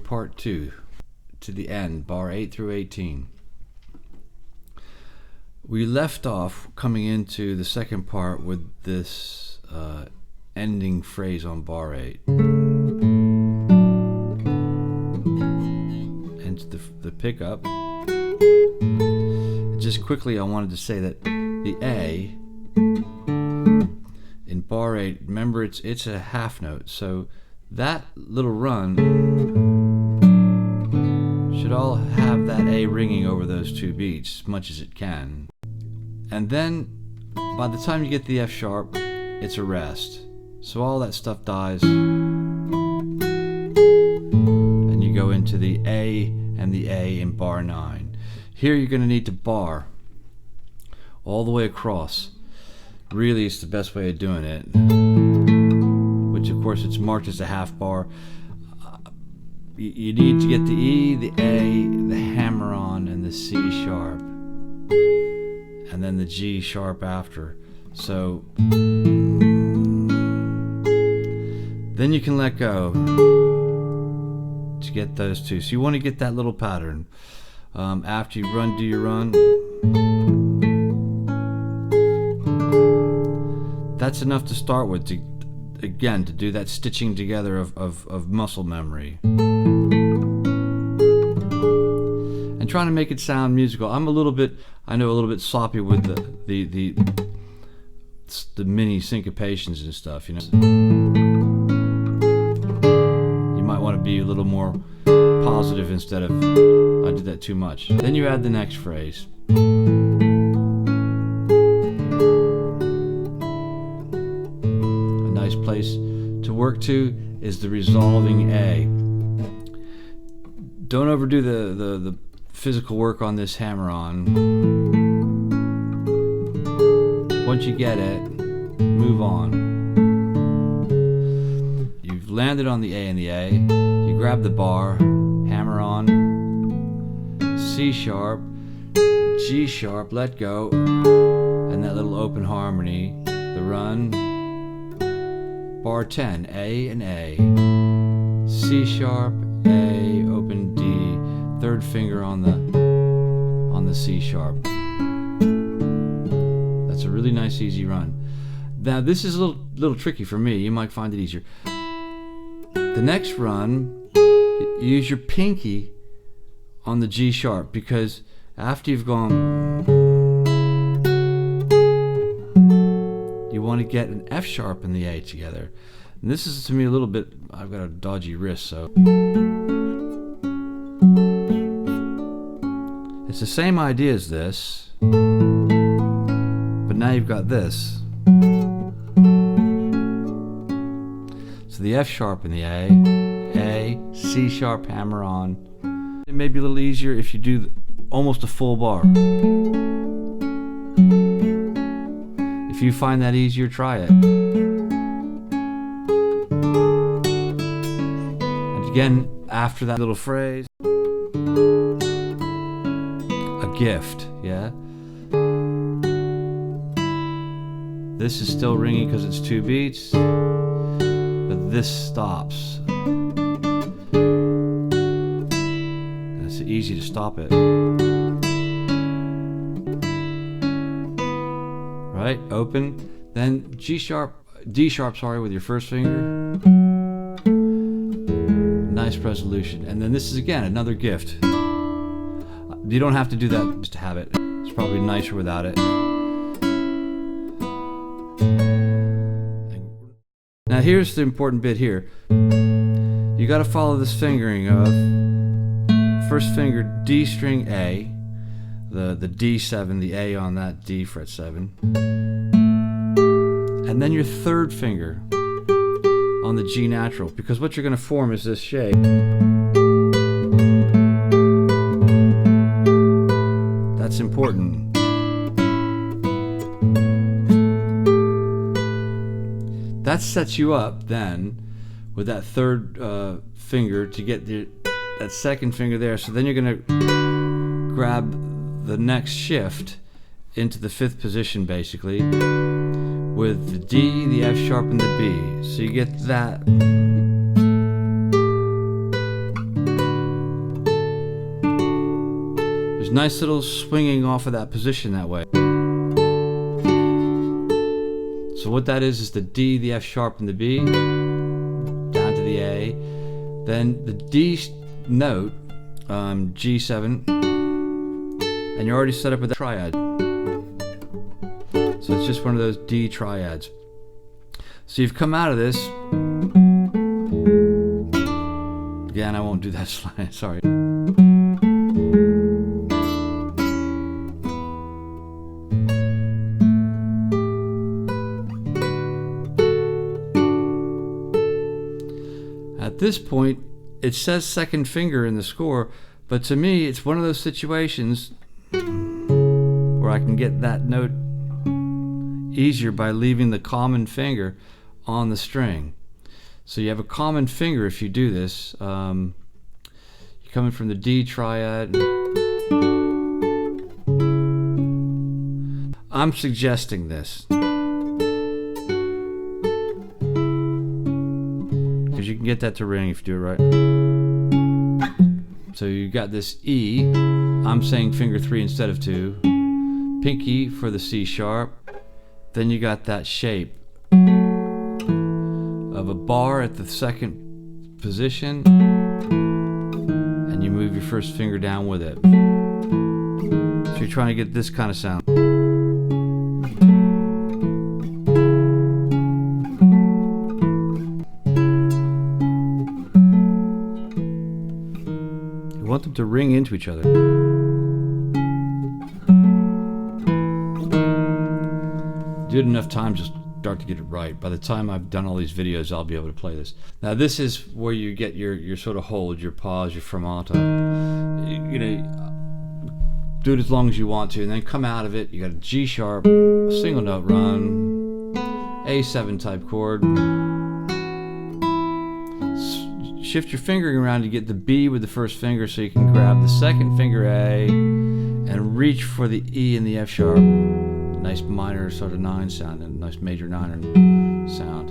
part 2 to the end, bar 8 through 18. We left off coming into the second part with this ending phrase on bar 8. And the pickup. Just quickly, I wanted to say that the A in bar 8, remember it's a half note, so that little run should all have that A ringing over those 2 beats as much as it can. And then by the time you get the F sharp, it's a rest. So all that stuff dies and you go into the A and the A in bar 9. Here you're going to need to bar all the way across. Really, it's the best way of doing it, which of course it's marked as a half bar. You need to get the E, the A, the hammer on, and the C sharp, and then the G sharp after. So then you can let go to get those 2. So you want to get that little pattern. After you do your run, that's enough to start with, to do that stitching together of muscle memory and trying to make it sound musical. I know a little bit sloppy with the mini syncopations and stuff, you know. You might want to be a little more positive instead of I did that too much. Then you add the next phrase. Place to work to is the resolving A. Don't overdo the physical work on this hammer on. Once you get it, move on. You've landed on the A and the A. You grab the bar, hammer on, C sharp, G sharp, let go, and that little open harmony, the run. Bar 10, A and A, C sharp, A, open D, third finger on the C sharp. That's a really nice easy run. Now this is a little tricky for me. You might find it easier. The next run, use your pinky on the G sharp, because after you've gone, you want to get an F sharp and the A together. And this is, to me, a little bit, I've got a dodgy wrist, so it's the same idea as this, but now you've got this. So the F sharp and the A, C sharp, hammer on. It may be a little easier if you do almost a full bar. If you find that easier, try it. And again, after that little phrase, a gift, yeah? This is still ringing because it's 2 beats, but this stops. And it's easy to stop it. Right, open, then D sharp, with your first finger. Nice resolution. And then this is again another gift. You don't have to do that just to have it. It's probably nicer without it. Now here's the important bit here. You got to follow this fingering of first finger D string A, the D7, the A on that D fret 7, and then your third finger on the G natural, because what you're going to form is this shape. That's important. That sets you up then with that third finger to get that second finger there. So then you're going to grab the next shift into the 5th position, basically, with the D, the F sharp, and the B. So you get that. There's nice little swinging off of that position that way. So what that is the D, the F sharp, and the B, down to the A. Then the D note, G7, and you're already set up with a triad. So it's just one of those D triads. So you've come out of this. Again, I won't do that slide, sorry. At this point, it says second finger in the score, but to me, it's one of those situations where I can get that note easier by leaving the common finger on the string. So you have a common finger if you do this. You're coming from the D triad. I'm suggesting this because you can get that to ring if you do it right. So you got this E. I'm saying finger 3 instead of 2. Pinky for the C sharp. Then you got that shape of a bar at the second position, and you move your first finger down with it. So you're trying to get this kind of sound. You want them to ring into each other. Do it enough times, just start to get it right. By the time I've done all these videos, I'll be able to play this. Now this is where you get your sort of hold, your pause, your fermata. You know, do it as long as you want to, and then come out of it. You got a G sharp, a single note run, A7 type chord. Shift your fingering around to get the B with the first finger, so you can grab the second finger A and reach for the E and the F sharp. Nice minor sort of 9 sound and nice major 9 sound.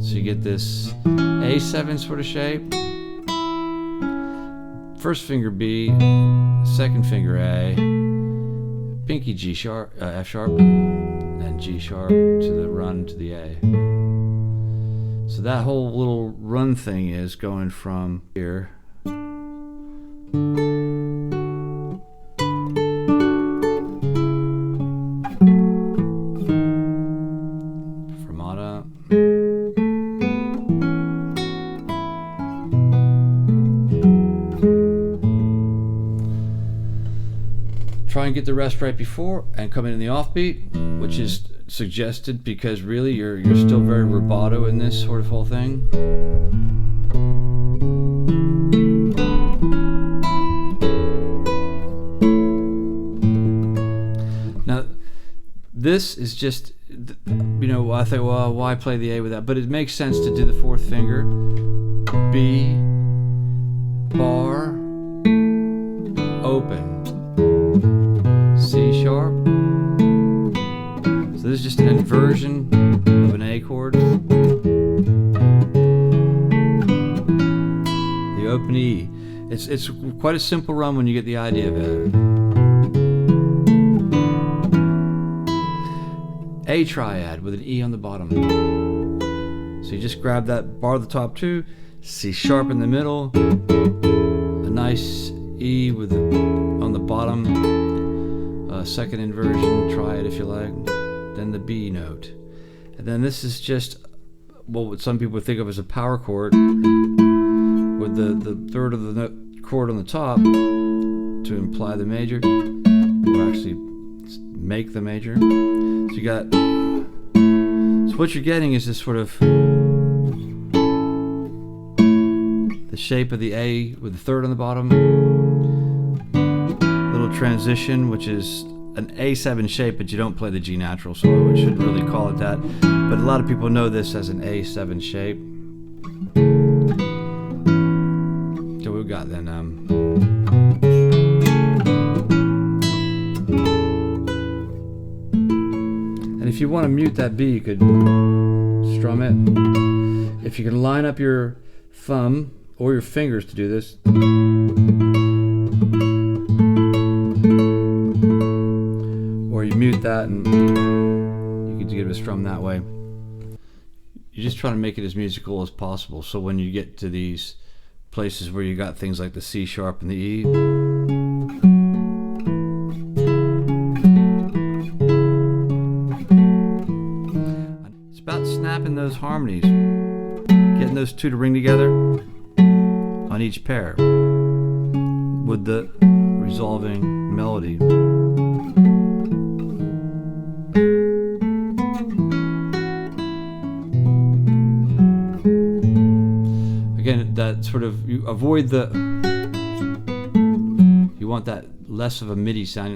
So you get this A7 sort of shape. First finger B, second finger A, pinky G sharp, F sharp, and G sharp to the run to the A. So that whole little run thing is going from here. Try and get the rest right before and come in the offbeat, which is suggested because really you're still very rubato in this sort of whole thing. Now this is just, you know, I think, well, why play the A with that? But it makes sense to do the fourth finger, B, bar, open, C sharp. So this is just an inversion of an A chord. The open E. It's quite a simple run when you get the idea of it. A triad with an E on the bottom. So you just grab that bar at the top 2, C sharp in the middle, a nice E with on the bottom. Second inversion, triad if you like, then the B note, and then this is just what some people would think of as a power chord with the third of the chord on the top to imply the major, or actually make the major. So you got, so what you're getting is this sort of the shape of the A with the third on the bottom, little transition, which is an A7 shape, but you don't play the G natural, so I shouldn't really call it that. But a lot of people know this as an A7 shape. So we've got then and if you want to mute that B, you could strum it. If you can line up your thumb or your fingers to do this, that, and you could get a strum that way. You're just trying to make it as musical as possible, so when you get to these places where you got things like the C sharp and the E, it's about snapping those harmonies, getting those two to ring together on each pair with the resolving melody. Again, that sort of, you avoid the, you want that less of a MIDI sound.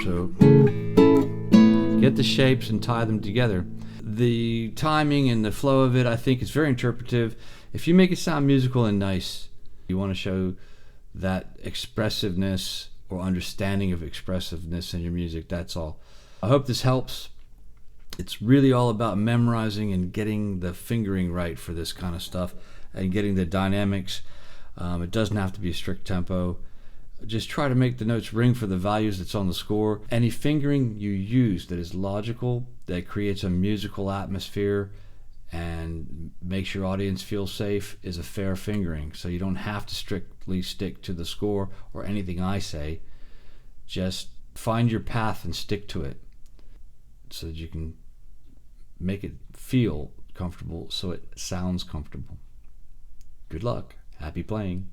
So get the shapes and tie them together. The timing and the flow of it, I think, is very interpretive. If you make it sound musical and nice, you want to show that expressiveness or understanding of expressiveness in your music. That's all. I hope this helps. It's really all about memorizing and getting the fingering right for this kind of stuff and getting the dynamics. It doesn't have to be a strict tempo. Just try to make the notes ring for the values that's on the score. Any fingering you use that is logical, that creates a musical atmosphere and makes your audience feel safe, is a fair fingering. So you don't have to strictly stick to the score or anything I say. Just find your path and stick to it so that you can make it feel comfortable so it sounds comfortable. Good luck. Happy playing.